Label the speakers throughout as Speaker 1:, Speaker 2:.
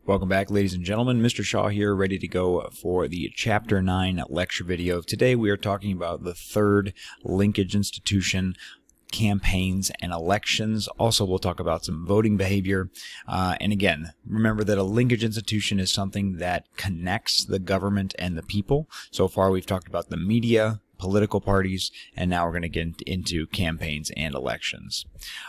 Speaker 1: Welcome back, ladies and gentlemen. Mr. Shaw here, ready to go for the Chapter 9 lecture video. Today we are talking about the third linkage institution, campaigns and elections. Also, we'll talk about some voting behavior. And again, remember that a linkage institution is something that connects the government and the people. So far, we've talked about the media, political parties, and now we're going to get into campaigns and elections.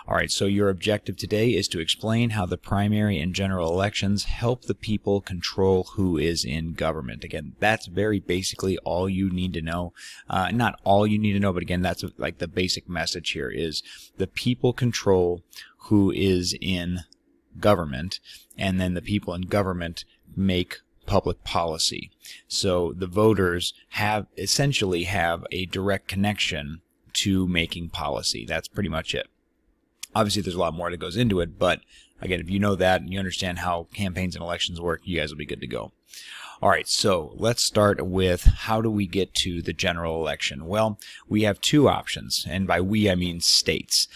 Speaker 1: All right, so your objective today is to explain how the primary and general elections help the people control who is in government. Again, that's very basically all you need to know. Not all you need to know, but again, that's like the basic message here is the people control who is in government, and then the people in government make public policy. So the voters essentially have a direct connection to making policy. That's pretty much it. Obviously, there's a lot more that goes into it, but again, if you know that and you understand how campaigns and elections work, you guys will be good to go. All right, so let's start with how do we get to the general election? Well, we have two options, and by we I mean states.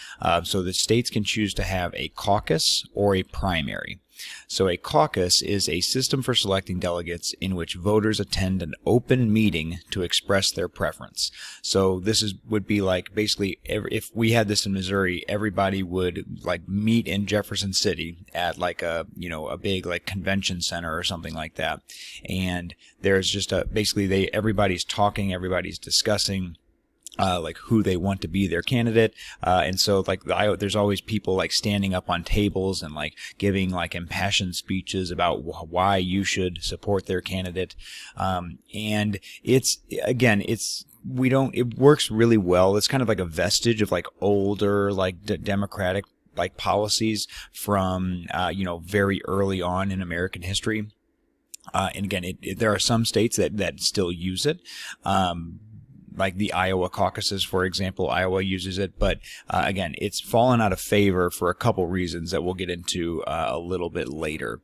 Speaker 1: So the states can choose to have a caucus or a primary. So a caucus is a system for selecting delegates in which voters attend an open meeting to express their preference. So this would be like basically if we had this in Missouri, everybody would like meet in Jefferson City at like a big like convention center or something like that. And there's just everybody's talking, everybody's discussing like who they want to be their candidate, and so like there's always people like standing up on tables and like giving like impassioned speeches about why you should support their candidate, and it works really well. It's kind of like a vestige of like older like democratic like policies from very early on in American history, and again there are some states that still use it. Like the Iowa caucuses, for example. Iowa uses it, but again, it's fallen out of favor for a couple reasons that we'll get into a little bit later.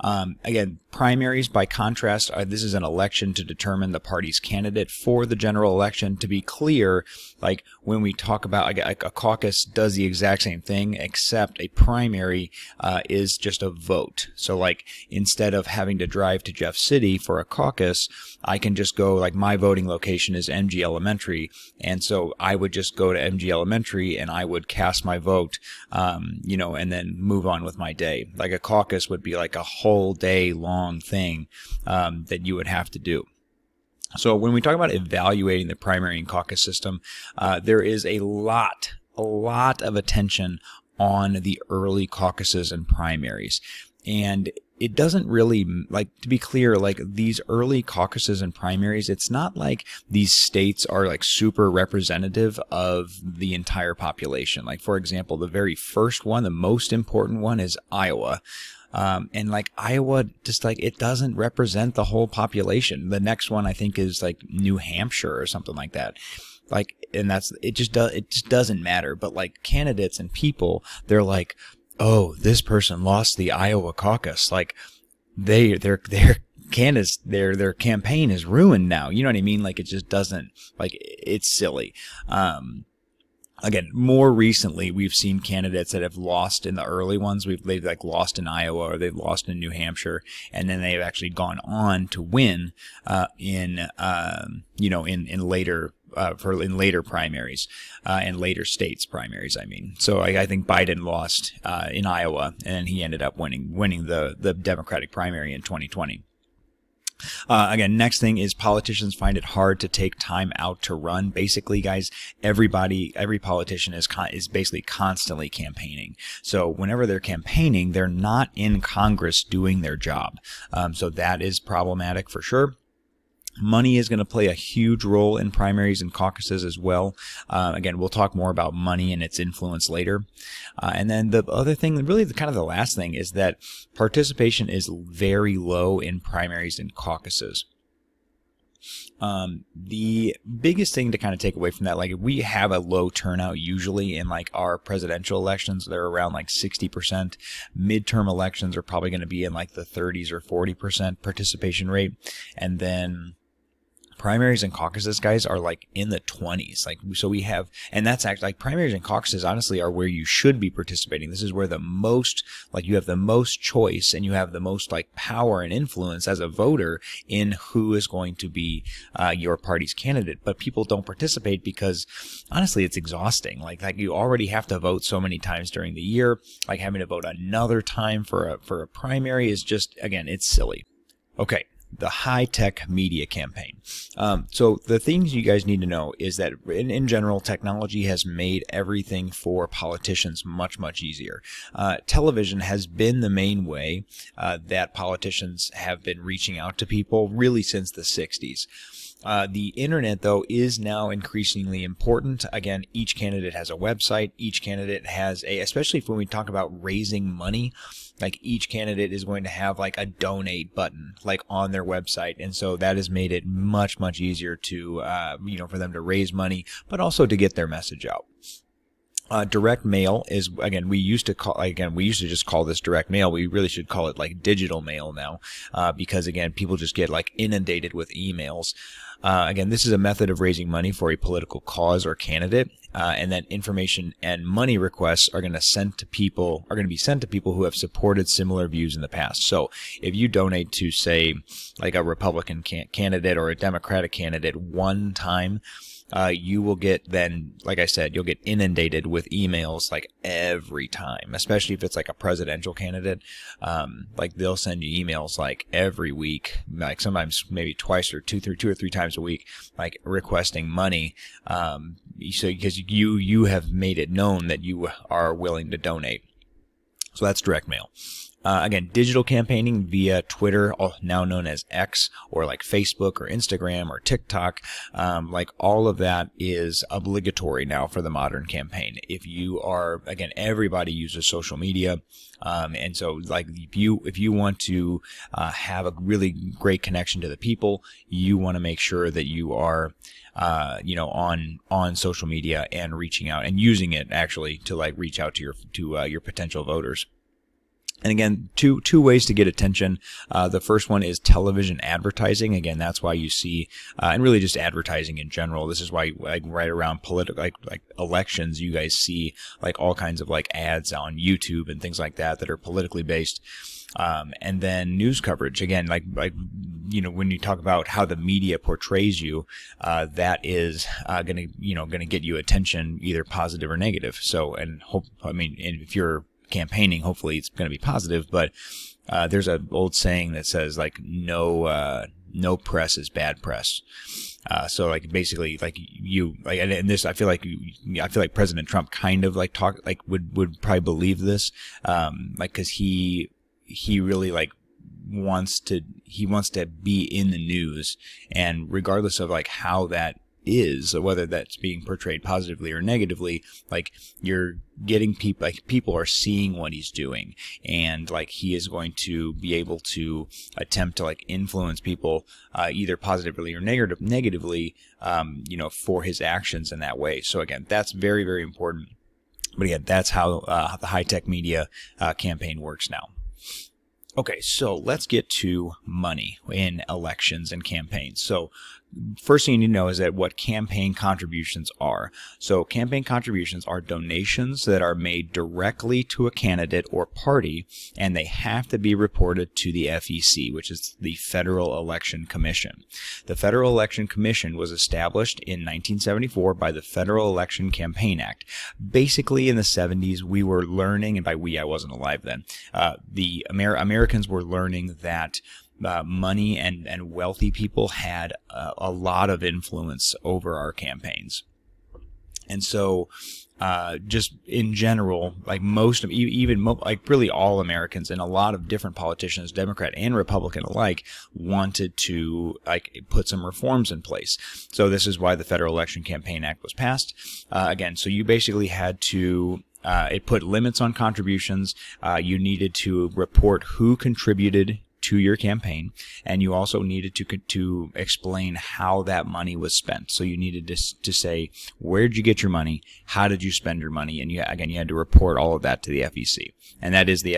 Speaker 1: Again, primaries, by contrast, this is an election to determine the party's candidate for the general election. To be clear, like when we talk about a caucus does the exact same thing, except a primary is just a vote. So like instead of having to drive to Jeff City for a caucus, I can just go, like my voting location is MG Elementary, and so I would just go to MG Elementary and I would cast my vote, and then move on with my day. Like a caucus would be like a whole day long thing that you would have to do. So when we talk about evaluating the primary and caucus system, there is a lot of attention on the early caucuses and primaries. And it doesn't really, like, to be clear, like these early caucuses and primaries, it's not like these states are like super representative of the entire population. Like, for example, the very first one, the most important one is Iowa. And like Iowa, just like it doesn't represent the whole population. The next one I think is like New Hampshire or something like that. Like, and it just doesn't matter. But like candidates and people, they're like, oh, this person lost the Iowa caucus. Like their campaign is ruined now. You know what I mean? Like it just doesn't, like it's silly. Again, more recently, we've seen candidates that have lost in the early ones. They've like lost in Iowa or they've lost in New Hampshire, and then they've actually gone on to win in later primaries and later states primaries. I mean, so I think Biden lost in Iowa, and he ended up winning the Democratic primary in 2020. Again, next thing is politicians find it hard to take time out to run. Basically, guys, every politician is basically constantly campaigning. So whenever they're campaigning, they're not in Congress doing their job. So that is problematic for sure. Money is going to play a huge role in primaries and caucuses as well. Again, we'll talk more about money and its influence later. And then the other thing, really the last thing, is that participation is very low in primaries and caucuses. The biggest thing to kind of take away from that, like we have a low turnout usually in like our presidential elections. They're around like 60%. Midterm elections are probably going to be in like the 30s or 40% participation rate. And then Primaries and caucuses, guys, are like in the 20s. Like, so we have, and that's actually like primaries and caucuses honestly are where you should be participating. This is where the most, like, you have the most choice and you have the most like power and influence as a voter in who is going to be your party's candidate. But people don't participate because honestly it's exhausting. Like you already have to vote so many times during the year. Like having to vote another time for a primary is just, again, it's silly. Okay. The high-tech media campaign. So the things you guys need to know is that in general, technology has made everything for politicians much, much easier. Television has been the main way that politicians have been reaching out to people really since the 60s. The internet, though, is now increasingly important. Again, each candidate has a website. Each candidate has especially when we talk about raising money, like each candidate is going to have like a donate button like on their website. And so that has made it much, much easier to, for them to raise money, but also to get their message out. Direct mail is, again, we used to just call this direct mail. We really should call it like digital mail now, because again, people just get like inundated with emails. Again, this is a method of raising money for a political cause or candidate, and then information and money requests are going to be sent to people who have supported similar views in the past. So if you donate to, say, like a Republican candidate or a Democratic candidate one time, you will get then, like I said, you'll get inundated with emails like every time, especially if it's like a presidential candidate. Like they'll send you emails like every week, like sometimes maybe twice or two or three times a week, like requesting money. So because you have made it known that you are willing to donate. So that's direct mail. Again, digital campaigning via Twitter, now known as X, or like Facebook or Instagram or TikTok, like all of that is obligatory now for the modern campaign. If you are, again, everybody uses social media, and so like if you want to have a really great connection to the people, you want to make sure that you are on social media and reaching out and using it actually to like reach out to your potential voters. And again, two ways to get attention. The first one is television advertising. Again, that's why you see, and really just advertising in general. This is why, like, right around political, like elections, you guys see like all kinds of like ads on YouTube and things like that are politically based. And then news coverage. Again, like when you talk about how the media portrays you, that is gonna get you attention, either positive or negative. So, and if you're campaigning, hopefully it's going to be positive, but there's an old saying that says like no press is bad press. So like basically like and this I feel like President Trump kind of like would probably believe this, like because he really like wants to be in the news, and regardless of like how that is, whether that's being portrayed positively or negatively, like you're getting people, like people are seeing what he's doing, and like he is going to be able to attempt to like influence people either positively or negatively for his actions in that way. So again, that's very, very important. But again, that's how the high-tech media campaign works now. Okay, so let's get to money in elections and campaigns. So first thing you need to know is that what campaign contributions are. So campaign contributions are donations that are made directly to a candidate or party, and they have to be reported to the FEC, which is the Federal Election Commission. The Federal Election Commission was established in 1974 by the Federal Election Campaign Act. Basically, in the 70s, we were learning, and by we, I wasn't alive then, the Americans were learning that money and wealthy people had a lot of influence over our campaigns. And so just in general, like most of, like really all Americans and a lot of different politicians, Democrat and Republican alike, wanted to like put some reforms in place. So this is why the Federal Election Campaign Act was passed. Again, so you basically had to it put limits on contributions. You needed to report who contributed to your campaign, and you also needed to explain how that money was spent. So you needed to say, where did you get your money? How did you spend your money? And you had to report all of that to the FEC. And that is the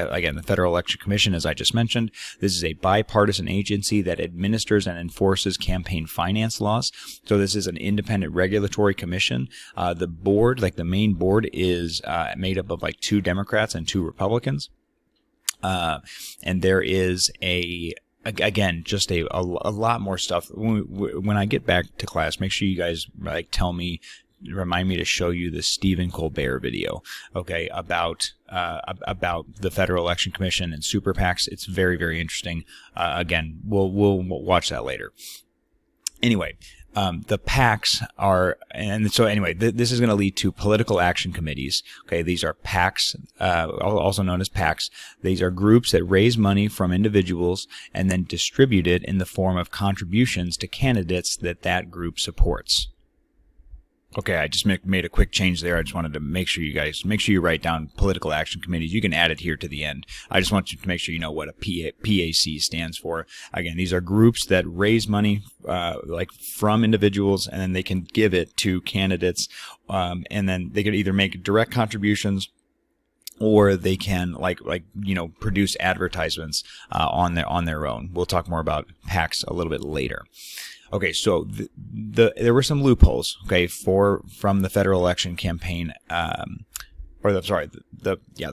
Speaker 1: Federal Election Commission, as I just mentioned. This is a bipartisan agency that administers and enforces campaign finance laws. So this is an independent regulatory commission. The board, the main board, is made up of 2 Democrats and 2 Republicans. And there is just a lot more stuff. When I get back to class, make sure you guys remind me to show you the Stephen Colbert video, okay, about the Federal Election Commission and super PACs. It's very, very interesting. Again, we'll watch that later. Anyway, the PACs are, and so anyway, this is going to lead to political action committees. Okay, these are PACs, also known as PACs. These are groups that raise money from individuals and then distribute it in the form of contributions to candidates that group supports. Okay, I just made a quick change there. I just wanted to make sure you write down political action committees. You can add it here to the end. I just want you to make sure you know what a PAC stands for. Again, these are groups that raise money from individuals, and then they can give it to candidates, and then they can either make direct contributions, or they can produce advertisements on their own. We'll talk more about PACs a little bit later. Okay, so there were some loopholes, okay, from the Federal Election Campaign, the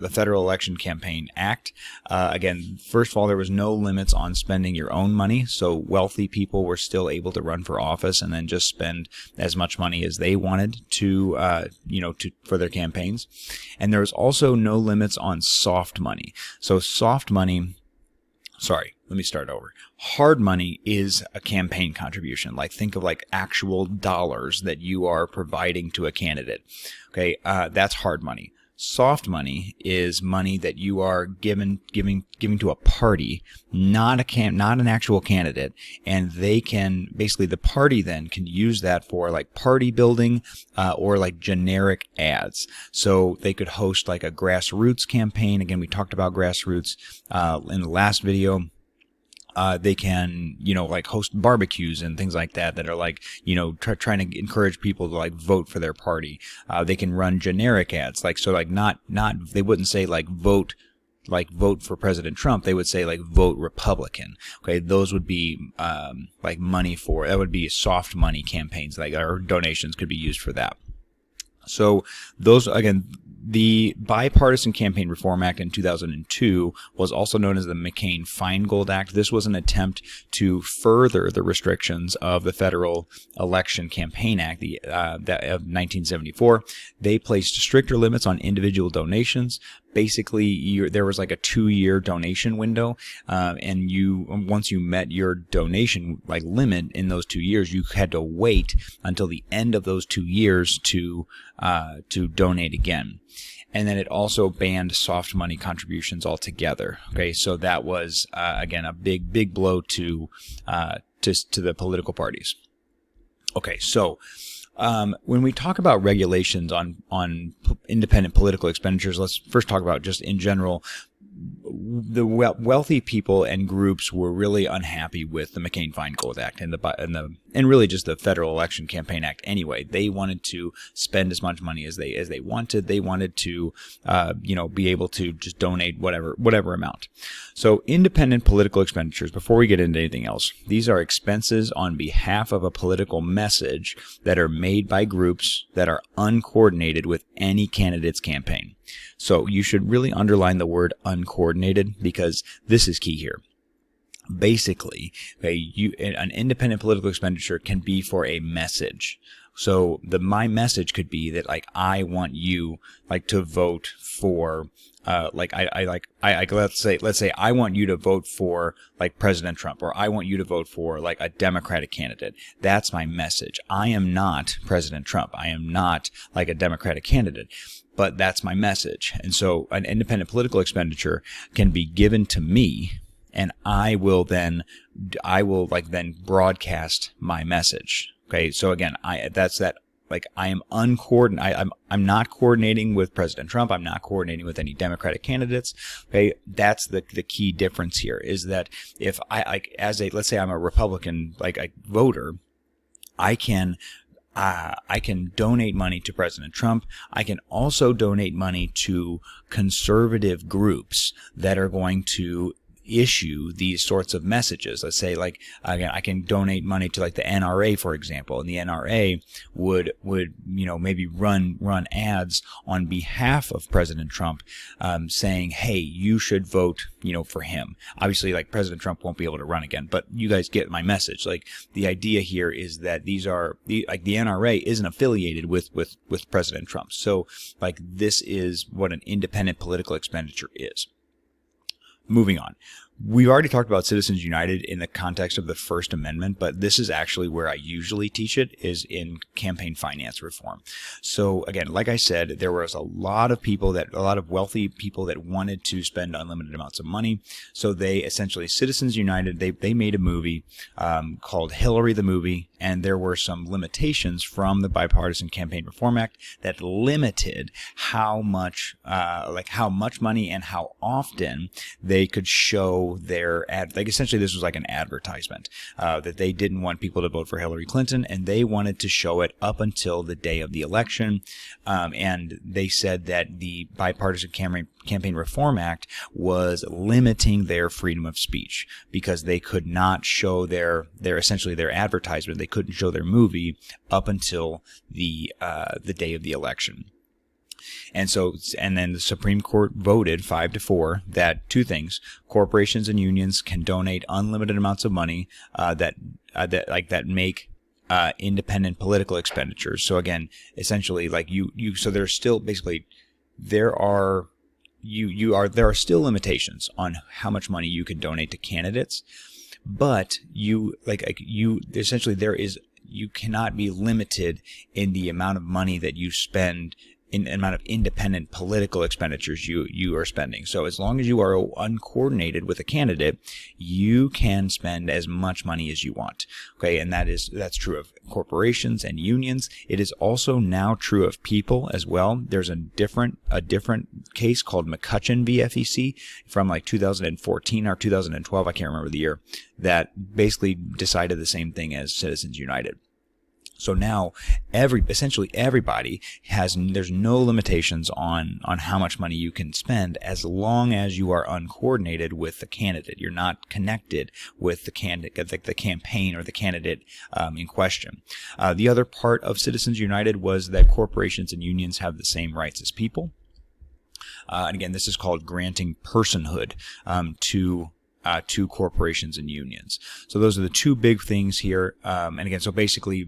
Speaker 1: Federal Election Campaign Act. Again, first of all, there was no limits on spending your own money, so wealthy people were still able to run for office and then just spend as much money as they wanted for their campaigns. And there was also no limits on soft money. So let me start over. Hard money is a campaign contribution. Think of actual dollars that you are providing to a candidate. Okay, that's hard money. Soft money is money that you are giving to a party, not an actual candidate, and they can the party then can use that for party building or generic ads. So they could host a grassroots campaign. Again, we talked about grassroots in the last video. They can, host barbecues and things like that are trying to encourage people to vote for their party. They can run generic ads, they wouldn't say vote for President Trump. They would say vote Republican. Okay, those would be that would be soft money campaigns, or donations could be used for that. So those, again, the Bipartisan Campaign Reform Act in 2002 was also known as the McCain-Feingold Act. This was an attempt to further the restrictions of the Federal Election Campaign Act of 1974. They placed stricter limits on individual donations. Basically, there was a 2-year donation window, and once you met your donation limit in those 2 years, you had to wait until the end of those 2 years to donate again. And then it also banned soft money contributions altogether. Okay, so that was again a big blow to the political parties. Okay, so when we talk about regulations on independent political expenditures, let's first talk about just in general. The wealthy people and groups were really unhappy with the McCain-Feingold Act and really just the Federal Election Campaign Act anyway. They wanted to spend as much money as they wanted. They wanted to be able to just donate whatever amount. So independent political expenditures, before we get into anything else, these are expenses on behalf of a political message that are made by groups that are uncoordinated with any candidate's campaign. So you should really underline the word uncoordinated, because this is key here. Basically, an independent political expenditure can be for a message. So my message could be that I want you to vote for let's say I want you to vote for President Trump, or I want you to vote for a Democratic candidate. That's my message. I am not President Trump. I am not a Democratic candidate. But that's my message. And so an independent political expenditure can be given to me, and I will then broadcast my message. Okay, so again, that's that I am uncoordinated. I'm not coordinating with President Trump. I'm not coordinating with any Democratic candidates. Okay, that's the key difference here, is that if let's say I'm a Republican voter, I can donate money to President Trump. I can also donate money to conservative groups that are going to issue these sorts of messages. Let's say, again, I can donate money to the NRA, for example, and the NRA would maybe run ads on behalf of President Trump, saying, hey, you should vote for him. Obviously, President Trump won't be able to run again, but you guys get my message. The idea here is that the NRA isn't affiliated with President Trump. So this is what an independent political expenditure is. Moving on. We've already talked about Citizens United in the context of the First Amendment, but this is actually where I usually teach it, is in campaign finance reform. So again, like I said, there was a lot of wealthy people that wanted to spend unlimited amounts of money. So they essentially, Citizens United, they made a movie called Hillary the Movie, and there were some limitations from the Bipartisan Campaign Reform Act that limited how much money and how often they could show their ad. Essentially, this was like an advertisement that they didn't want people to vote for Hillary Clinton, and they wanted to show it up until the day of the election. And they said that the Bipartisan Campaign Reform Act was limiting their freedom of speech because they could not show their advertisement. They couldn't show their movie up until the day of the election. And then the Supreme Court voted 5-4 that two things: corporations and unions can donate unlimited amounts of money that make independent political expenditures. So again, essentially, so there's still basically there are still limitations on how much money you can donate to candidates, but you cannot be limited in the amount of money that you spend, in the amount of independent political expenditures you are spending. So as long as you are uncoordinated with a candidate, you can spend as much money as you want. Okay, and that's true of corporations and unions. It is also now true of people as well. There's a different case called McCutcheon v. FEC from 2014 or 2012, I can't remember the year, that basically decided the same thing as Citizens United. So now essentially everybody there's no limitations on how much money you can spend as long as you are uncoordinated with the candidate. You're not connected with the candidate, the campaign or the candidate in question. The other part of Citizens United was that corporations and unions have the same rights as people. And again, this is called granting personhood to corporations and unions. So those are the two big things here. And again, so basically,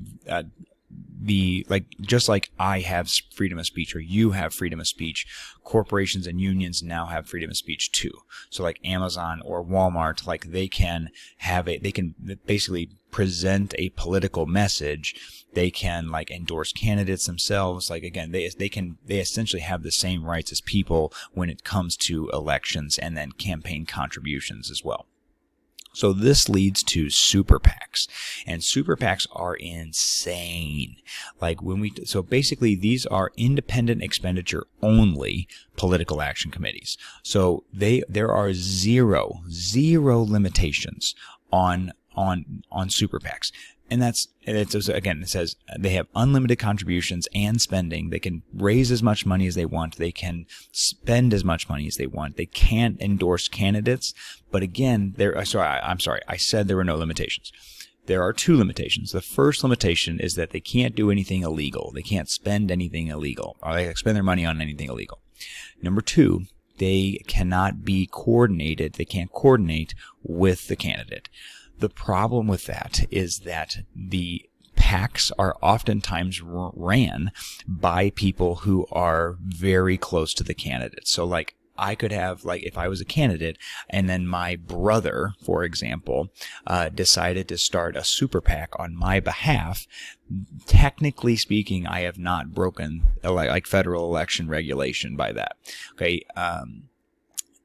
Speaker 1: just like I have freedom of speech, or you have freedom of speech, corporations and unions now have freedom of speech too. So like Amazon or Walmart, they can basically present a political message. They can endorse candidates themselves. Again, they essentially have the same rights as people when it comes to elections and then campaign contributions as well. So this leads to super PACs, and super PACs are insane. So basically these are independent expenditure only political action committees. So there are zero limitations on super PACs. And it says they have unlimited contributions and spending. They can raise as much money as they want. They can spend as much money as they want. They can't endorse candidates. But again, I'm sorry. I said there were no limitations. There are two limitations. The first limitation is that they can't do anything illegal. They can't spend anything illegal, or they spend their money on anything illegal. Number two, they cannot be coordinated. They can't coordinate with the candidate. The problem with that is that the PACs are oftentimes ran by people who are very close to the candidate. So I could have, if I was a candidate and then my brother, for example, decided to start a super PAC on my behalf, technically speaking, I have not broken federal election regulation by that. Okay.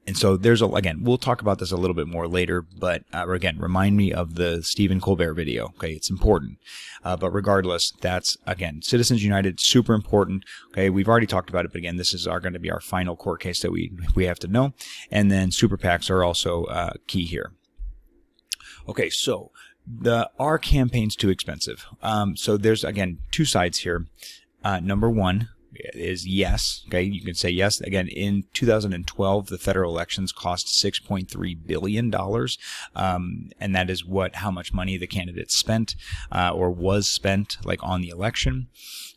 Speaker 1: And so again, we'll talk about this a little bit more later, but again, remind me of the Stephen Colbert video. Okay, it's important. But regardless, that's, again, Citizens United, super important. Okay, we've already talked about it, but again, this is going to be our final court case that we have to know. And then super PACs are also key here. Okay, so are campaigns too expensive? So there's, again, two sides here. Number one is yes. Okay, you can say yes. Again, in 2012, the federal elections cost $6.3 billion, and that is how much money the candidates spent or was spent like on the election.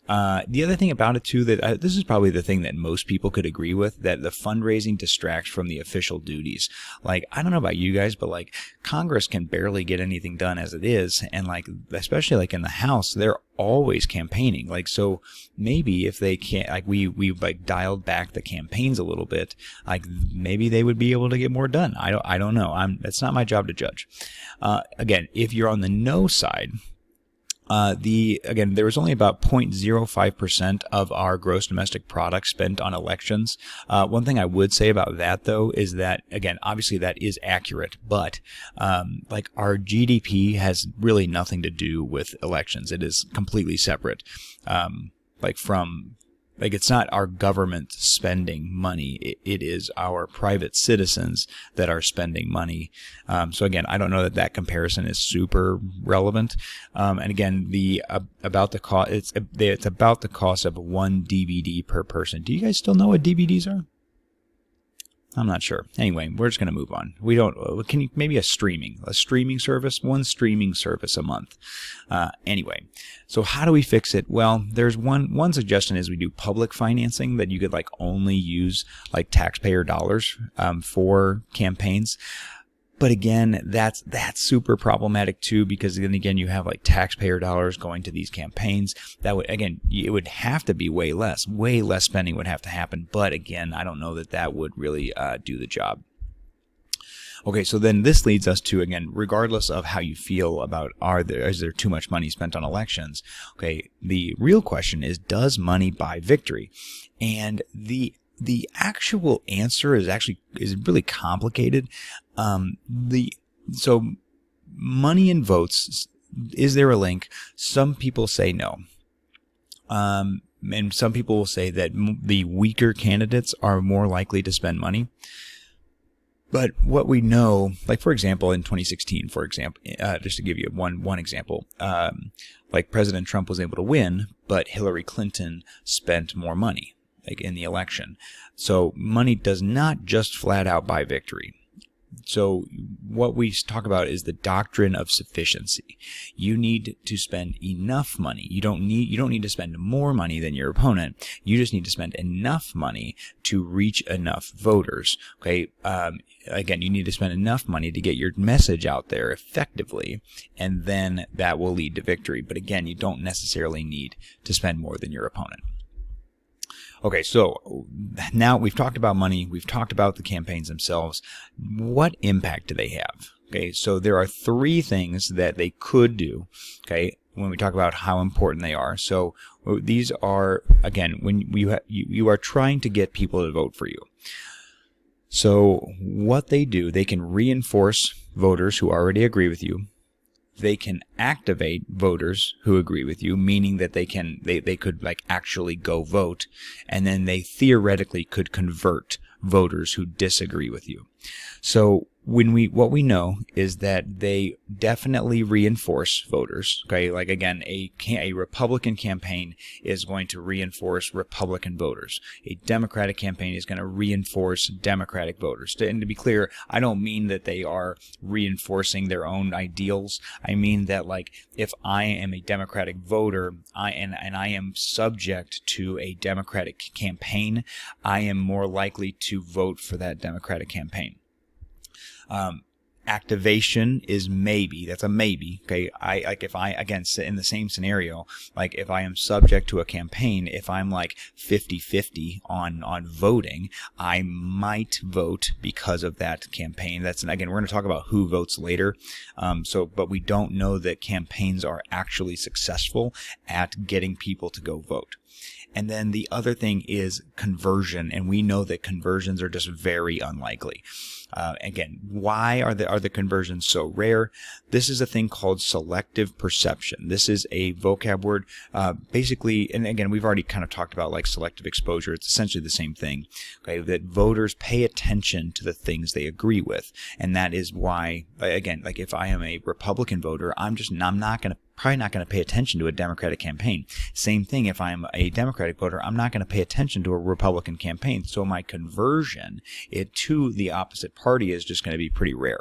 Speaker 1: The other thing about it too, that this is probably the thing that most people could agree with, that the fundraising distracts from the official duties. Like, I don't know about you guys, but like Congress can barely get anything done as it is, and like especially like in the House, they're always campaigning. Like, so maybe if they can't, like we like dialed back the campaigns a little bit, like maybe they would be able to get more done. I don't know. That's not my job to judge. Again, if you're on the no side, again, there was only about 0.05% of our gross domestic product spent on elections. One thing I would say about that, though, is that, again, obviously that is accurate, but like our GDP has really nothing to do with elections. It is completely separate. Like it's not our government spending money. It is our private citizens that are spending money. So again, I don't know that comparison is super relevant. And again, about the cost, it's about the cost of one DVD per person. Do you guys still know what DVDs are? I'm not sure. Anyway, we're just going to move on. Maybe a streaming service, one streaming service a month. Anyway, so how do we fix it? Well, there's one suggestion is we do public financing, that you could like only use like taxpayer dollars for campaigns. But again, that's super problematic too, because then again, you have like taxpayer dollars going to these campaigns. That would, again, it would have to be way less spending would have to happen. But again, I don't know that would really do the job. Okay, so then this leads us to, again, regardless of how you feel about is there too much money spent on elections? Okay, the real question is, does money buy victory? And the actual answer is really complicated. So money and votes, is there a link? Some people say no. And some people will say that the weaker candidates are more likely to spend money. But what we know, like for example, in 2016, just to give you one example, like President Trump was able to win, but Hillary Clinton spent more money, like in the election. So money does not just flat out buy victory. So what we talk about is the doctrine of sufficiency. You need to spend enough money. You don't need to spend more money than your opponent. You just need to spend enough money to reach enough voters. Okay. Again, you need to spend enough money to get your message out there effectively, and then that will lead to victory. But again, you don't necessarily need to spend more than your opponent. Okay, so now we've talked about money, we've talked about the campaigns themselves. What impact do they have? Okay, so there are three things that they could do, okay, when we talk about how important they are. So these are, again, when you are trying to get people to vote for you. So what they do, they can reinforce voters who already agree with you. They can activate voters who agree with you, meaning that they could like actually go vote, and then they theoretically could convert voters who disagree with you. So what we know is that they definitely reinforce voters. Okay, like again, a Republican campaign is going to reinforce Republican voters. A Democratic campaign is going to reinforce Democratic voters. And to be clear, I don't mean that they are reinforcing their own ideals. I mean that, like, if I am a Democratic voter, I am subject to a Democratic campaign, I am more likely to vote for that Democratic campaign. Activation is maybe. That's a maybe. Okay. If I, again, in the same scenario, like if I am subject to a campaign, if I'm like 50-50 on voting, I might vote because of that campaign. Again, we're going to talk about who votes later. But we don't know that campaigns are actually successful at getting people to go vote. And then the other thing is conversion, and we know that conversions are just very unlikely. Again, why are the conversions so rare? This is a thing called selective perception. This is a vocab word, basically, and again, we've already kind of talked about like selective exposure. It's essentially the same thing. Okay, that voters pay attention to the things they agree with, and that is why, again, like if I am a Republican voter, I'm probably not going to pay attention to a Democratic campaign. Same thing if I'm a Democratic voter, I'm not going to pay attention to a Republican campaign. So my conversion to the opposite party is just going to be pretty rare.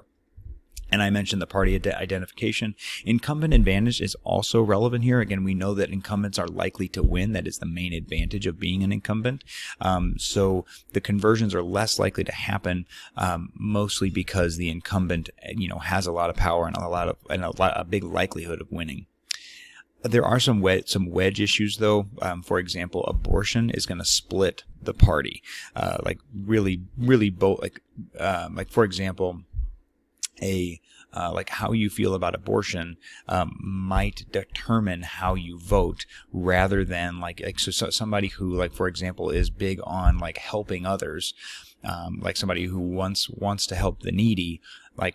Speaker 1: And I mentioned the party identification. Incumbent advantage is also relevant here. Again, we know that incumbents are likely to win. That is the main advantage of being an incumbent. So the conversions are less likely to happen, mostly because the incumbent, has a lot of power and a big likelihood of winning. There are some wedge issues, though. For example, abortion is going to split the party. For example, like how you feel about abortion might determine how you vote, rather than so somebody who, like, for example, is big on like helping others, like somebody who wants to help the needy,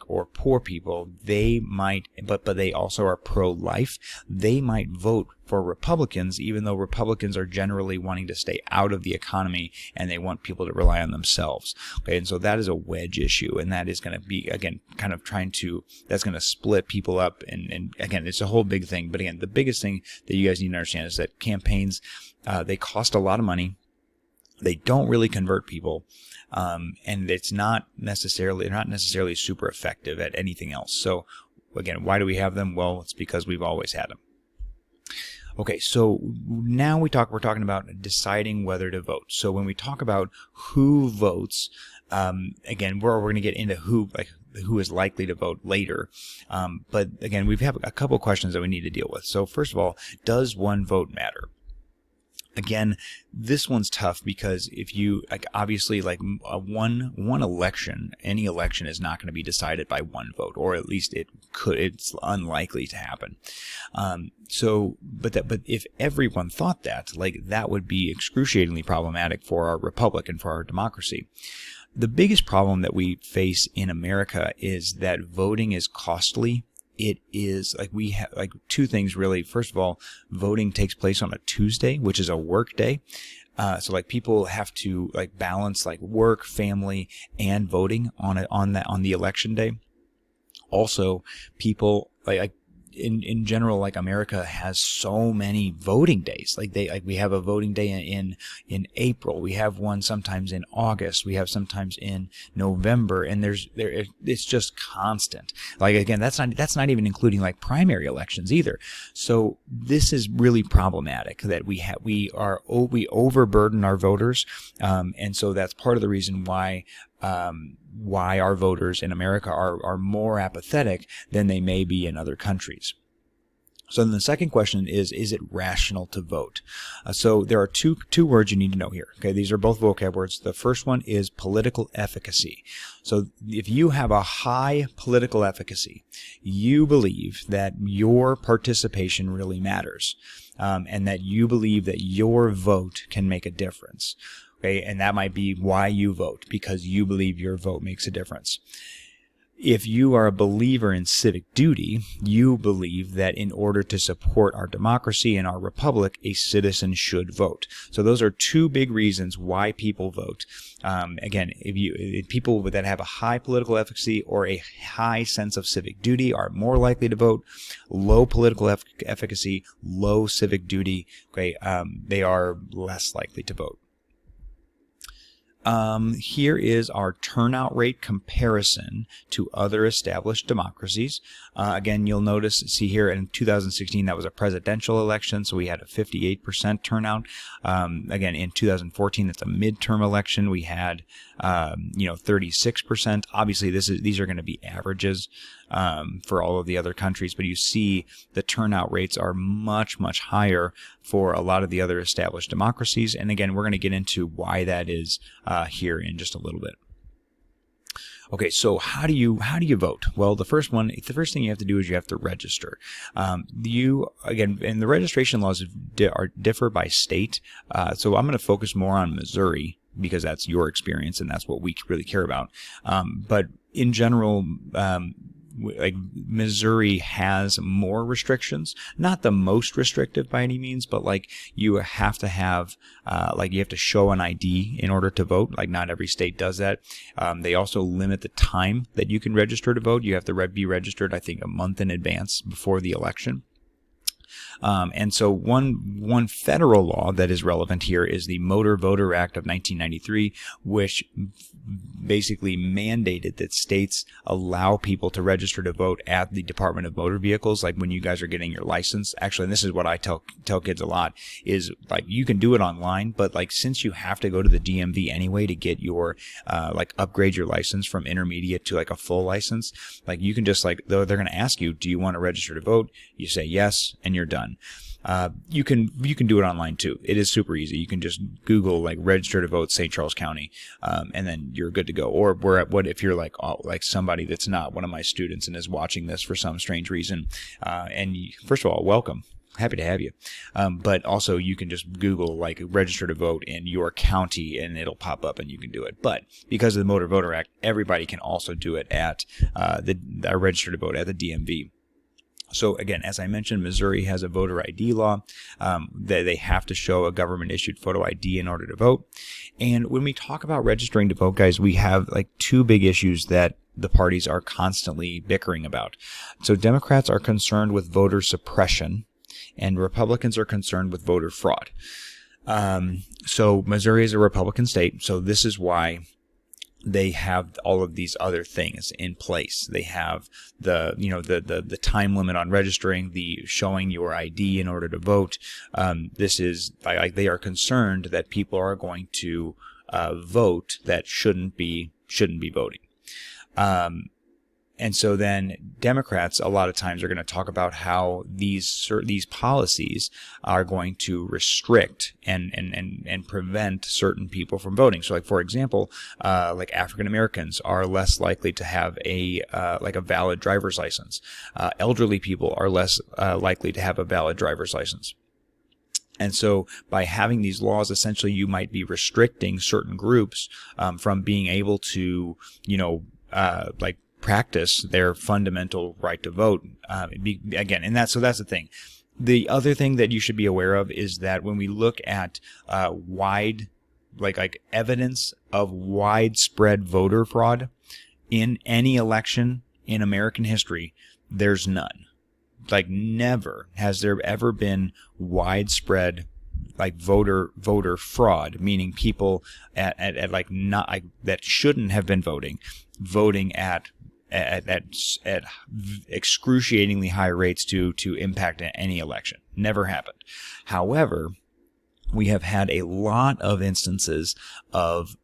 Speaker 1: or poor people, they might, but they also are pro-life. They might vote for Republicans, even though Republicans are generally wanting to stay out of the economy and they want people to rely on themselves. Okay, and so that is a wedge issue, and that is going to be, again, kind of that's going to split people up, and again, it's a whole big thing. But again, the biggest thing that you guys need to understand is that campaigns, they cost a lot of money. They don't really convert people, and they're not necessarily super effective at anything else. So again, why do we have them? Well, it's because we've always had them. Okay, so now we're talking about deciding whether to vote. So when we talk about who votes, again, we're going to get into who is likely to vote later. But again, we have a couple questions that we need to deal with. So first of all, does one vote matter? Again, this one's tough because if you, obviously, one election, any election is not going to be decided by one vote, or at least it's unlikely to happen. But if everyone thought that, that would be excruciatingly problematic for our republic and for our democracy. The biggest problem that we face in America is that voting is costly. It is we have two things really. First of all, voting takes place on a Tuesday, which is a work day. So people have to balance work, family, and voting on the election day. Also, people in general, America has so many voting days. We have a voting day in April. We have one sometimes in August. We have sometimes in November, and it's just constant. Again, that's not even including primary elections either. So this is really problematic that we overburden our voters, and so that's part of the reason why our voters in America are more apathetic than they may be in other countries. So then the second question is it rational to vote? So there are two words you need to know here. Okay, these are both vocab words. The first one is political efficacy. So if you have a high political efficacy, you believe that your participation really matters, and that you believe that your vote can make a difference. Okay, and that might be why you vote, because you believe your vote makes a difference. If you are a believer in civic duty, you believe that in order to support our democracy and our republic, a citizen should vote. So those are two big reasons why people vote. Again, if people that have a high political efficacy or a high sense of civic duty are more likely to vote. Low political efficacy, low civic duty, okay, they are less likely to vote. Here is our turnout rate comparison to other established democracies. Again, you'll see here in 2016 that was a presidential election, so we had a 58% turnout. Again, in 2014, it's a midterm election. We had 36%. Obviously, these are going to be averages for all of the other countries, but you see the turnout rates are much, much higher for a lot of the other established democracies. And again, we're going to get into why that is here in just a little bit. Okay, so how do you vote? Well, the first thing you have to do is you have to register. And the registration laws differ by state. So I'm going to focus more on Missouri because that's your experience and that's what we really care about. But in general, like Missouri has more restrictions, not the most restrictive by any means, but like you have to have you have to show an ID in order to vote. Like not every state does that. They also limit the time that you can register to vote. You have to be registered, I think, a month in advance before the election. And so one federal law that is relevant here is the Motor Voter Act of 1993, which basically mandated that states allow people to register to vote at the Department of Motor Vehicles, like when you guys are getting your license. Actually, and this is what I tell kids a lot, is like you can do it online, but like since you have to go to the DMV anyway to get your upgrade your license from intermediate to like a full license, like you can just they're going to ask you, do you want to register to vote? You say yes, and you're done. You can do it online too. It is super easy. You can just Google register to vote St. Charles County, and then you're good to go. Or if you're like somebody that's not one of my students and is watching this for some strange reason, first of all, welcome. Happy to have you. But also you can just Google register to vote in your county and it'll pop up and you can do it. But because of the Motor Voter Act, everybody can also do it at register to vote at the DMV. So again, as I mentioned, Missouri has a voter ID law. They have to show a government-issued photo ID in order to vote. And when we talk about registering to vote, guys, we have two big issues that the parties are constantly bickering about. So Democrats are concerned with voter suppression, and Republicans are concerned with voter fraud. So Missouri is a Republican state, so this is why they have all of these other things in place. They have the time limit on registering, the showing your ID in order to vote. This is they are concerned that people are going to vote that shouldn't be voting. And so then Democrats a lot of times are going to talk about how these policies are going to restrict and prevent certain people from voting. So for example, African Americans are less likely to have a valid driver's license. Elderly people are less likely to have a valid driver's license. And so by having these laws, essentially you might be restricting certain groups from being able to, practice their fundamental right to vote. So that's the thing. The other thing that you should be aware of is that when we look at evidence of widespread voter fraud in any election in American history, there's none. Never has there ever been widespread voter fraud, meaning people that shouldn't have been voting at excruciatingly high rates to impact any election. Never happened. However, we have had a lot of instances of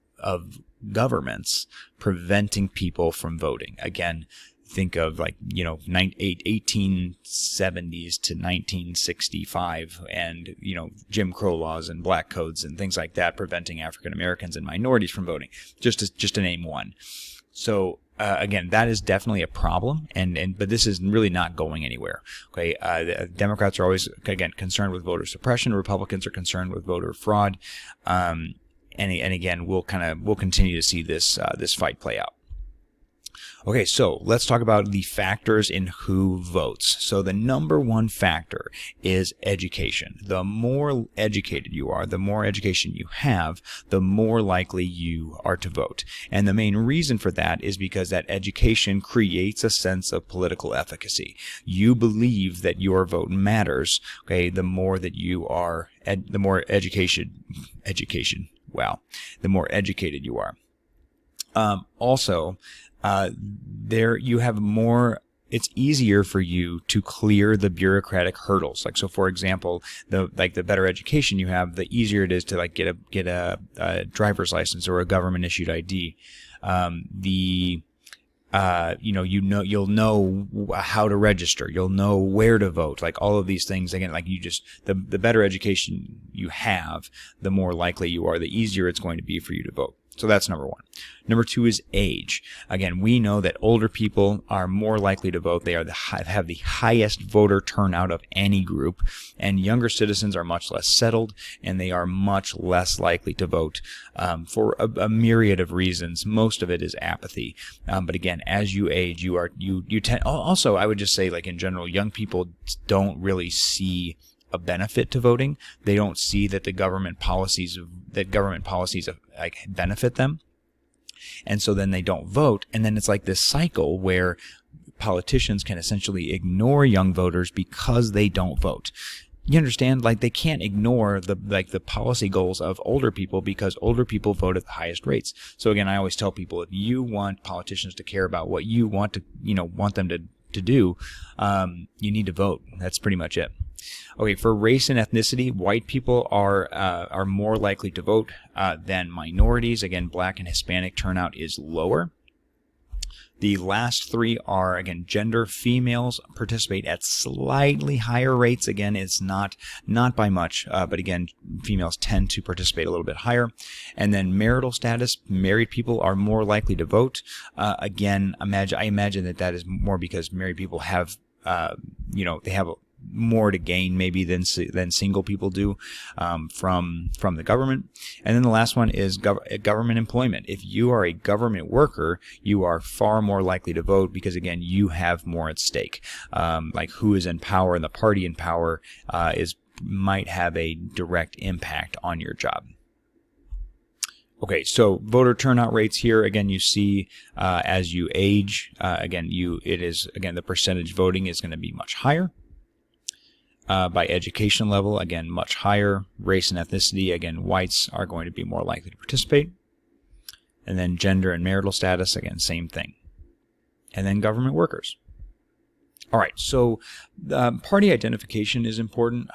Speaker 1: governments preventing people from voting. Again, think of 1870s to 1965 and Jim Crow laws and black codes and things like that preventing African Americans and minorities from voting, just to name one. So again, that is definitely a problem, but this is really not going anywhere. Okay, the Democrats are always concerned with voter suppression. Republicans are concerned with voter fraud, and again, we'll continue to see this fight play out. Okay, so let's talk about the factors in who votes. So the number one factor is education. The more educated you are, the more education you have, the more likely you are to vote. And the main reason for that is because that education creates a sense of political efficacy. You believe that your vote matters, okay, the more that you are, the more educated you are. There you have more. It's easier for you to clear the bureaucratic hurdles. So, for example, the better education you have, the easier it is to get a driver's license or a government issued ID. You'll know how to register. You'll know where to vote. All of these things. Again, the better education you have, the more likely you are, the easier it's going to be for you to vote. So that's number one. Number two is age. Again, we know that older people are more likely to vote. They are have the highest voter turnout of any group, and younger citizens are much less settled, and they are much less likely to vote for a myriad of reasons. Most of it is apathy. But again, as you age, you tend. Also, I would just say, like in general, young people don't really see a benefit to voting. They don't see that the government policies like benefit them, and so then they don't vote. And then it's like this cycle where politicians can essentially ignore young voters because they don't vote. You understand? Like, they can't ignore the policy goals of older people because older people vote at the highest rates. So again, I always tell people, if you want politicians to care about what you want them to do, you need to vote. That's pretty much it. Okay, for race and ethnicity, white people are more likely to vote than minorities. Again, black and Hispanic turnout is lower. The last three are, again, gender. Females participate at slightly higher rates. Again, it's not by much, but again, females tend to participate a little bit higher. And then marital status, married people are more likely to vote. Again, I imagine that is more because married people have, they have more to gain maybe than single people do from the government. And then the last one is government employment. If you are a government worker, you are far more likely to vote because, again, you have more at stake. Like who is in power, and the party in power might have a direct impact on your job. Okay, so voter turnout rates here, again, you see as you age, the percentage voting is going to be much higher. By education level, again, much higher. Race and ethnicity, again, whites are going to be more likely to participate. And then gender and marital status, again, same thing. And then government workers. All right, so party identification is important.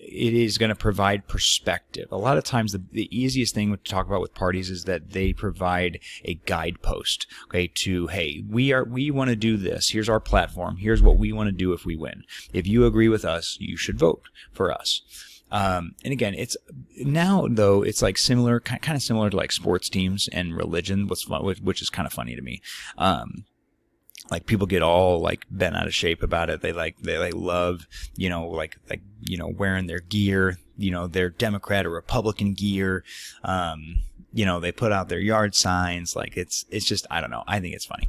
Speaker 1: It is going to provide perspective. A lot of times the easiest thing to talk about with parties is that they provide a guidepost, okay, to, hey, we want to do this. Here's our platform. Here's what we want to do if we win. If you agree with us, you should vote for us. And again, it's now, though, it's like kind of similar to like sports teams and religion, which is kind of funny to me. Like people get all like bent out of shape about it. They love, wearing their gear, their Democrat or Republican gear. They put out their yard signs. Like it's just, I don't know. I think it's funny.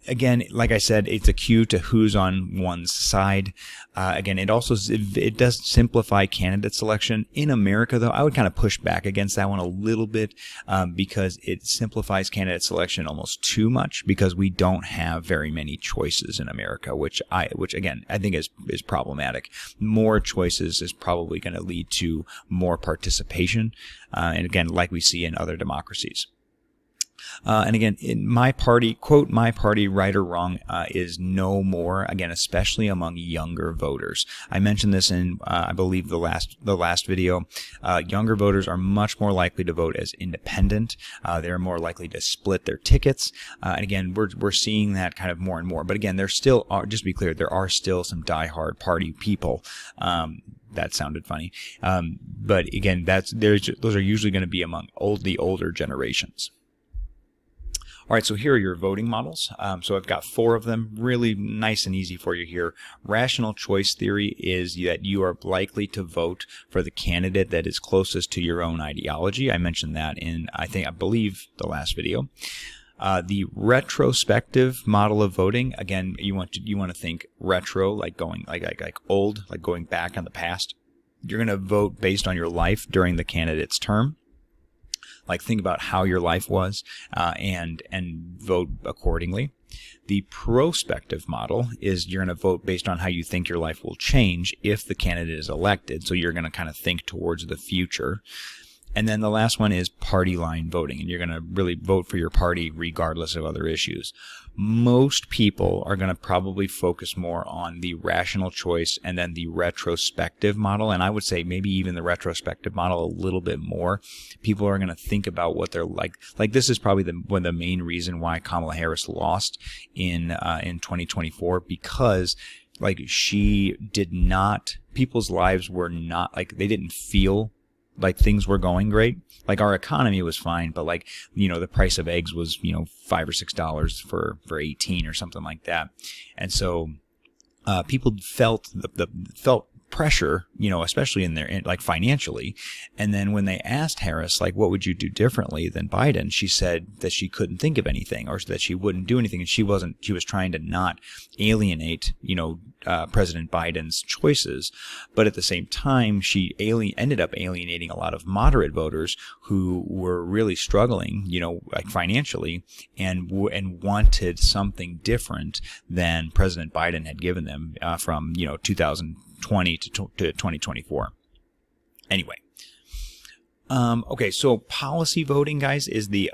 Speaker 1: Again, like I said, it's a cue to who's on one's side. Again, it does simplify candidate selection. In America, though, I would kind of push back against that one a little bit because it simplifies candidate selection almost too much because we don't have very many choices in America, which again, I think is problematic. More choices is probably going to lead to more participation, and again, like we see in other democracies. And again, in my party, quote, my party, right or wrong, is no more, again, especially among younger voters. I mentioned this in, I believe, the last video. Younger voters are much more likely to vote as independent. They're more likely to split their tickets. And again, we're seeing that kind of more and more. But again, there still are, just to be clear, there are still some diehard party people. That sounded funny. But again, those are usually going to be among the older generations. All right, so here are your voting models. So I've got 4 of them, really nice and easy for you here. Rational choice theory is that you are likely to vote for the candidate that is closest to your own ideology. I mentioned that in, I believe, the last video. The retrospective model of voting, again, you want to think retro, like going like old, like going back on the past. You're going to vote based on your life during the candidate's term. Like think about how your life was and vote accordingly. The prospective model is you're going to vote based on how you think your life will change if the candidate is elected. So you're going to kind of think towards the future. And then the last one is party line voting, and you're going to really vote for your party regardless of other issues. Most people are going to probably focus more on the rational choice and then the retrospective model, and I would say maybe even the retrospective model a little bit more. People are going to think about what they're like. Like this is probably one of the main reason why Kamala Harris lost in 2024, because like she did not, people's lives were not, like they didn't feel like things were going great. Like our economy was fine, but like, the price of eggs was, $5 or $6 for 18 or something like that. And so, people felt felt pressure, especially like financially. And then when they asked Harris, like, what would you do differently than Biden? She said that she couldn't think of anything, or that she wouldn't do anything. And she was trying to not alienate, President Biden's choices. But at the same time, she ended up alienating a lot of moderate voters who were really struggling, like financially, and wanted something different than President Biden had given them from 2020 to 2024. Anyway. Okay, so policy voting, guys, is the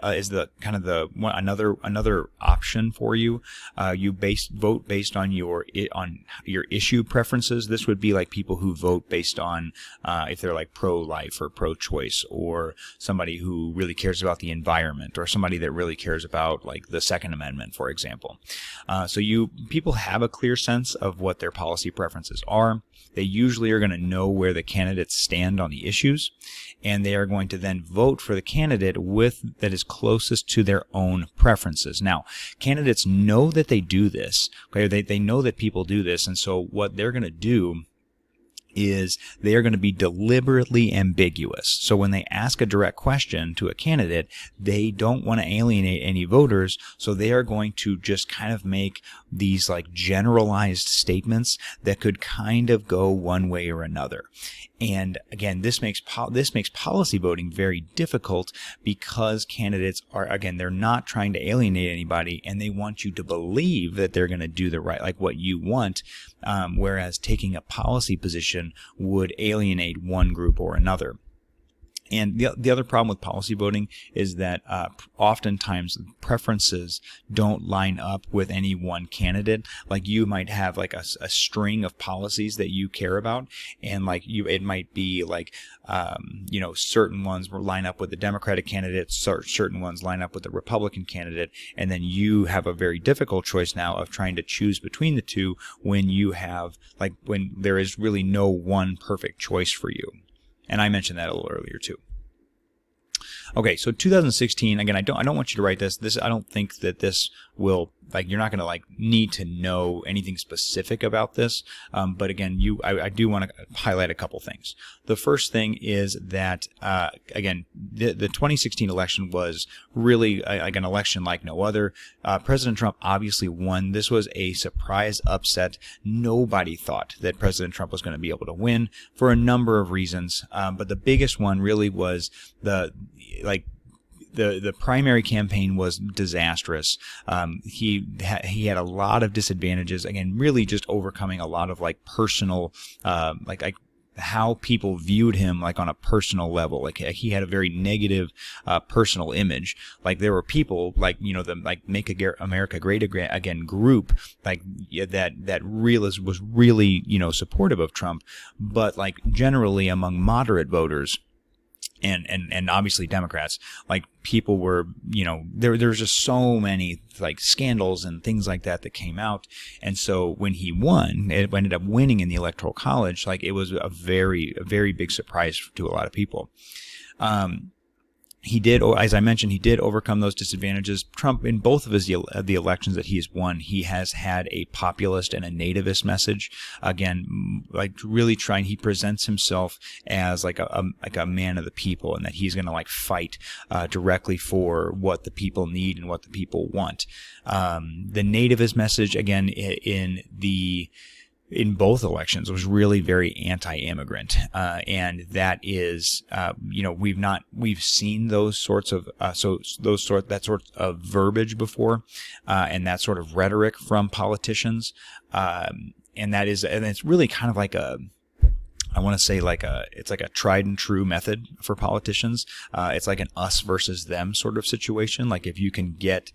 Speaker 1: kind of the another option for you. You vote based on your issue preferences. This would be like people who vote based on if they're like pro-life or pro-choice, or somebody who really cares about the environment, or somebody that really cares about like the Second Amendment, for example. So people have a clear sense of what their policy preferences are. They usually are going to know where the candidates stand on the issues, and they are going to then vote for the candidate that is closest to their own preferences. Now, candidates know that they do this. Okay, they know that people do this, and so what they're going to do is they are going to be deliberately ambiguous. So when they ask a direct question to a candidate, they don't want to alienate any voters, so they are going to just kind of make these like generalized statements that could kind of go one way or another. And again, this makes policy voting very difficult, because candidates are, again, they're not trying to alienate anybody, and they want you to believe that they're going to do like what you want, whereas taking a policy position would alienate one group or another. And the other problem with policy voting is that oftentimes preferences don't line up with any one candidate. Like you might have like a string of policies that you care about, and like it might be like certain ones will line up with the Democratic candidate, certain ones line up with the Republican candidate, and then you have a very difficult choice now of trying to choose between the two when there is really no one perfect choice for you. And I mentioned that a little earlier too. Okay, so 2016, again, I don't want you to write this. I don't think that this will, like, you're not going to like need to know anything specific about this. But again, I do want to highlight a couple things. The first thing is that, again, the 2016 election was really like an election like no other. President Trump obviously won. This was a surprise upset. Nobody thought that President Trump was going to be able to win for a number of reasons. But the biggest one really was the primary campaign was disastrous. He had a lot of disadvantages. Again, really just overcoming a lot of like personal, how people viewed him like on a personal level. Like he had a very negative personal image. Like there were people like the like Make America Great Again group that was really supportive of Trump, but like generally among moderate voters and obviously Democrats, like people were, there was just so many like scandals and things like that came out. And so when he won, it ended up winning in the Electoral College. Like it was a very big surprise to a lot of people. He did, as I mentioned, he did overcome those disadvantages. Trump, in both of the elections that he has won, he has had a populist and a nativist message. Again, like really he presents himself as like a man of the people, and that he's going to like fight directly for what the people need and what the people want. The nativist message, again, in both elections was really very anti-immigrant, and that is, we've seen those sorts of that sort of verbiage before, and that sort of rhetoric from politicians, and it's really kind of like I want to say it's like a tried and true method for politicians. It's like an us versus them sort of situation. Like if you can get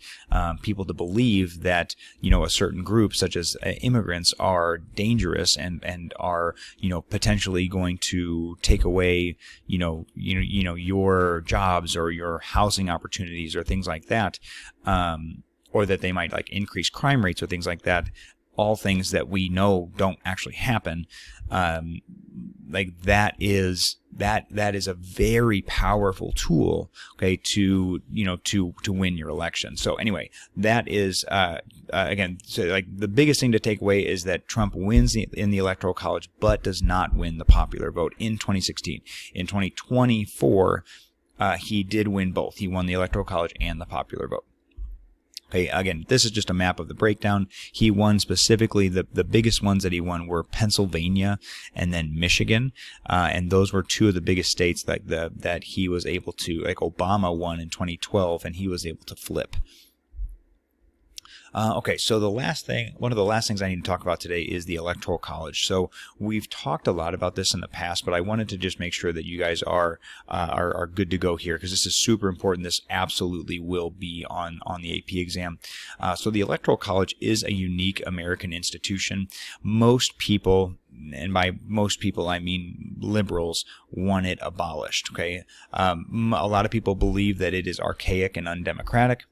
Speaker 1: people to believe that a certain group, such as immigrants, are dangerous and are potentially going to take away your jobs or your housing opportunities or things like that, or that they might like increase crime rates or things like that. all things that we know don't actually happen, like that is a very powerful tool, okay, to win your election. So anyway, that is again, so like the biggest thing to take away is that Trump wins in the Electoral College, but does not win the popular vote in 2016. In 2024, he did win both. He won the Electoral College and the popular vote. Okay, again, this is just a map of the breakdown. He won specifically, the biggest ones that he won were Pennsylvania and then Michigan, and those were two of the biggest states that he was able to, like Obama won in 2012, and he was able to flip. Okay, so one of the last things I need to talk about today is the Electoral College. So we've talked a lot about this in the past, but I wanted to just make sure that you guys are good to go here, because this is super important. This absolutely will be on the AP exam. So the Electoral College is a unique American institution. Most people, and by most people I mean liberals, want it abolished. Okay, a lot of people believe that it is archaic and undemocratic.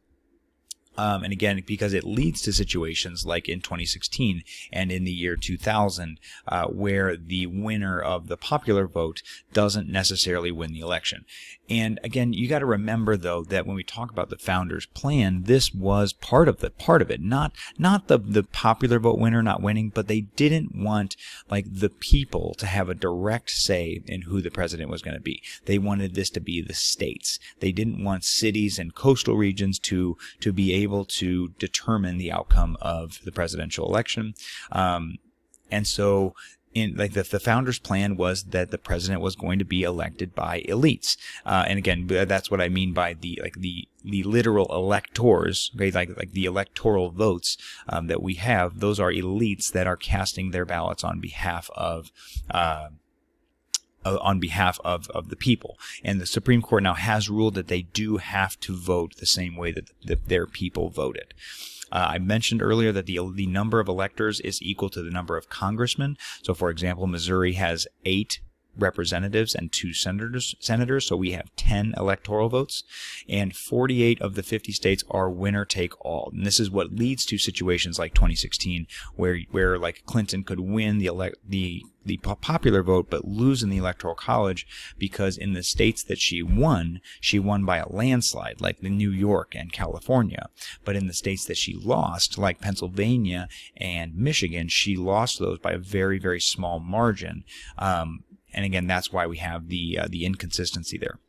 Speaker 1: And again, because it leads to situations like in 2016 and in the year 2000, where the winner of the popular vote doesn't necessarily win the election. And again, you got to remember though that when we talk about the founders' plan, this was part of it, not the popular vote winner not winning, but they didn't want like the people to have a direct say in who the president was going to be. They wanted this to be the states. They didn't want cities and coastal regions to be able to determine the outcome of the presidential election. And so the founders' plan was that the president was going to be elected by elites. And again, that's what I mean by the literal electors, okay, like the electoral votes that we have. Those are elites that are casting their ballots on behalf of the people. And the Supreme Court now has ruled that they do have to vote the same way that their people voted. I mentioned earlier that the number of electors is equal to the number of congressmen. So, for example, Missouri has 8 representatives and 2 senators, so we have 10 electoral votes, and 48 of the 50 states are winner take all. And this is what leads to situations like 2016 where like Clinton could win the popular vote but lose in the Electoral College, because in the states that she won by a landslide, like New York and California. But in the states that she lost, like Pennsylvania and Michigan, she lost those by a very, very small margin. And again, that's why we have the inconsistency there.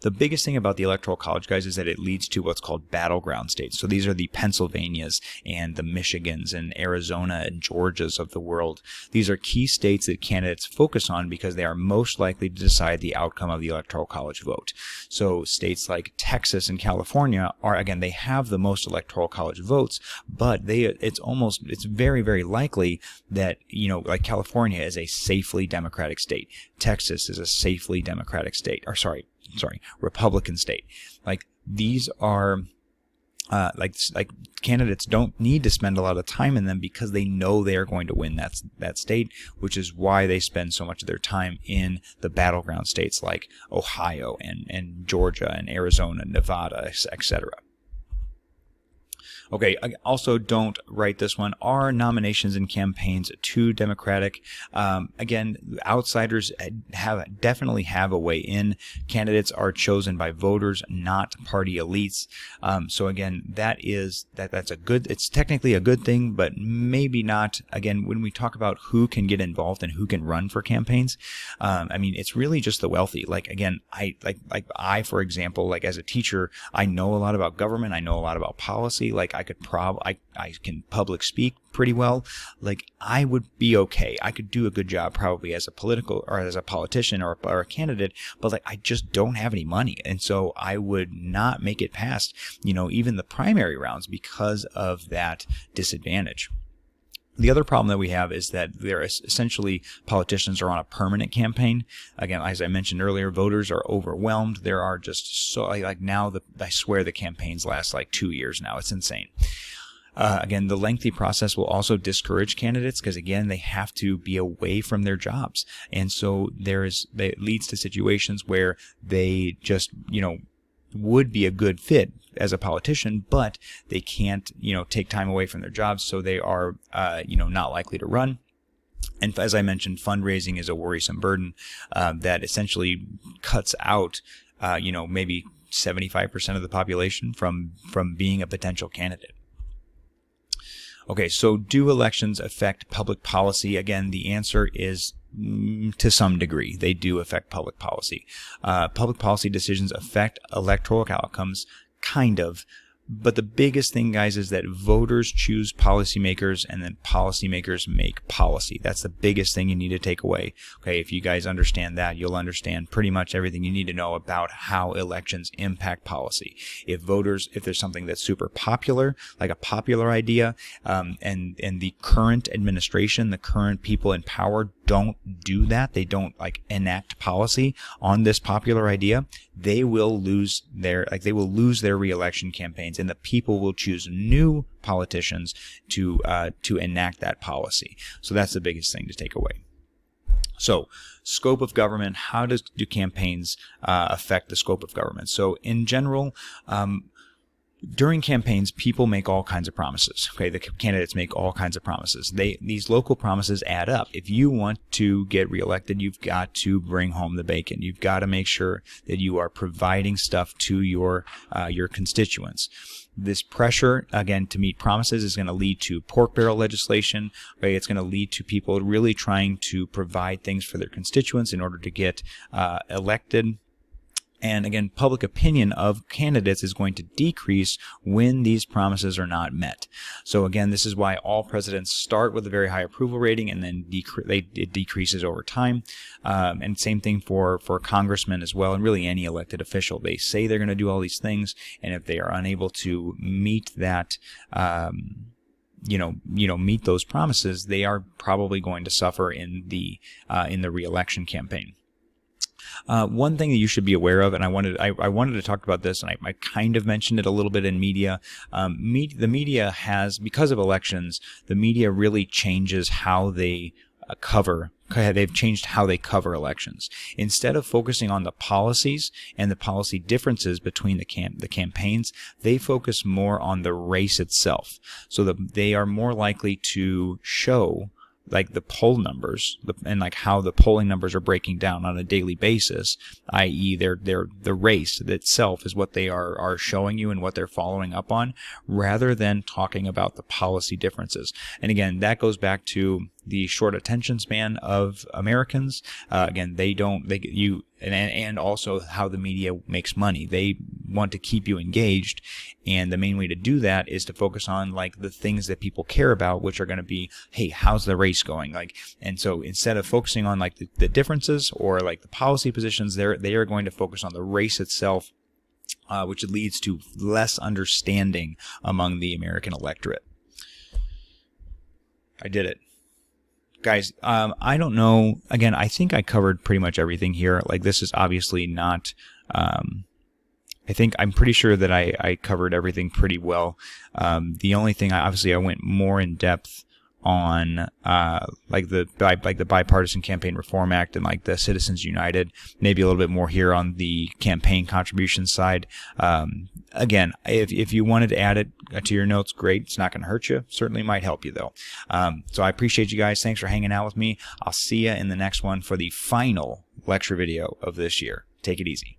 Speaker 1: The biggest thing about the Electoral College, guys, is that it leads to what's called battleground states. So these are the Pennsylvanias and the Michigans and Arizona and Georgias of the world. These are key states that candidates focus on because they are most likely to decide the outcome of the Electoral College vote. So states like Texas and California they have the most Electoral College votes, but it's very, very likely that, like California is a safely Democratic state. Texas is a safely Democratic state, Republican state. Like these are like candidates don't need to spend a lot of time in them because they know they are going to win that state, which is why they spend so much of their time in the battleground states like Ohio and Georgia and Arizona, Nevada, etc. Okay, also don't write this one. Are nominations and campaigns too democratic? Again, outsiders definitely have a way in. Candidates are chosen by voters, not party elites. So again, it's technically a good thing, but maybe not. Again, when we talk about who can get involved and who can run for campaigns, it's really just the wealthy. Like again, I, for example, like as a teacher, I know a lot about government. I know a lot about policy. Like I can public speak pretty well. Like I would be okay. I could do a good job probably as a politician or a candidate, but like I just don't have any money. And so I would not make it past, even the primary rounds because of that disadvantage. The other problem that we have is that politicians are on a permanent campaign. Again, as I mentioned earlier, voters are overwhelmed. There are just I swear the campaigns last like 2 years now. It's insane. Again, the lengthy process will also discourage candidates because, again, they have to be away from their jobs. And so it leads to situations where they just, would be a good fit as a politician, but they can't, take time away from their jobs, so they are, not likely to run. And as I mentioned, fundraising is a worrisome burden that essentially cuts out, maybe 75% of the population from being a potential candidate. Okay, so do elections affect public policy? Again, the answer is to some degree. They do affect public policy. Public policy decisions affect electoral outcomes, kind of. But the biggest thing, guys, is that voters choose policymakers and then policymakers make policy. That's the biggest thing you need to take away. Okay, if you guys understand that, you'll understand pretty much everything you need to know about how elections impact policy. If there's something that's super popular, like a popular idea, and the current administration, the current people in power don't do that, they don't enact policy on this popular idea, they will lose their re-election campaigns, and the people will choose new politicians to enact that policy. So that's the biggest thing to take away. So, scope of government. How do campaigns affect the scope of government? So, in general, during campaigns, people make all kinds of promises. Okay, the candidates make all kinds of promises. These local promises add up. If you want to get reelected, you've got to bring home the bacon. You've got to make sure that you are providing stuff to your constituents. This pressure, again, to meet promises is going to lead to pork barrel legislation. Okay, it's going to lead to people really trying to provide things for their constituents in order to get elected. And again, public opinion of candidates is going to decrease when these promises are not met. So again, this is why all presidents start with a very high approval rating, and then it decreases over time. And same thing for congressmen as well, and really any elected official. They say they're going to do all these things, and if they are unable to meet that, meet those promises, they are probably going to suffer in the re-election campaign. One thing that you should be aware of, and I wanted to talk about this, and I kind of mentioned it a little bit in media. The media has, because of elections, the media really changes how they cover. They've changed how they cover elections. Instead of focusing on the policies and the policy differences between the campaigns, they focus more on the race itself. So they are more likely to show the poll numbers and how the polling numbers are breaking down on a daily basis, i.e. the race itself is what they are showing you and what they're following up on, rather than talking about the policy differences. And again, that goes back to the short attention span of Americans. Again, and also how the media makes money. They want to keep you engaged, and the main way to do that is to focus on the things that people care about, which are going to be, hey, how's the race going? And so instead of focusing on the differences or the policy positions, they are going to focus on the race itself, which leads to less understanding among the American electorate. I did it. Guys, I don't know. Again, I think I covered pretty much everything here. This is obviously not, I'm pretty sure that I covered everything pretty well. The only thing, I went more in depth on the Bipartisan Campaign Reform Act and the Citizens United, maybe a little bit more here on the campaign contribution side. Again, if you wanted to add it to your notes, great. It's not going to hurt you. Certainly might help you though. So I appreciate you guys. Thanks for hanging out with me. I'll see you in the next one for the final lecture video of this year. Take it easy.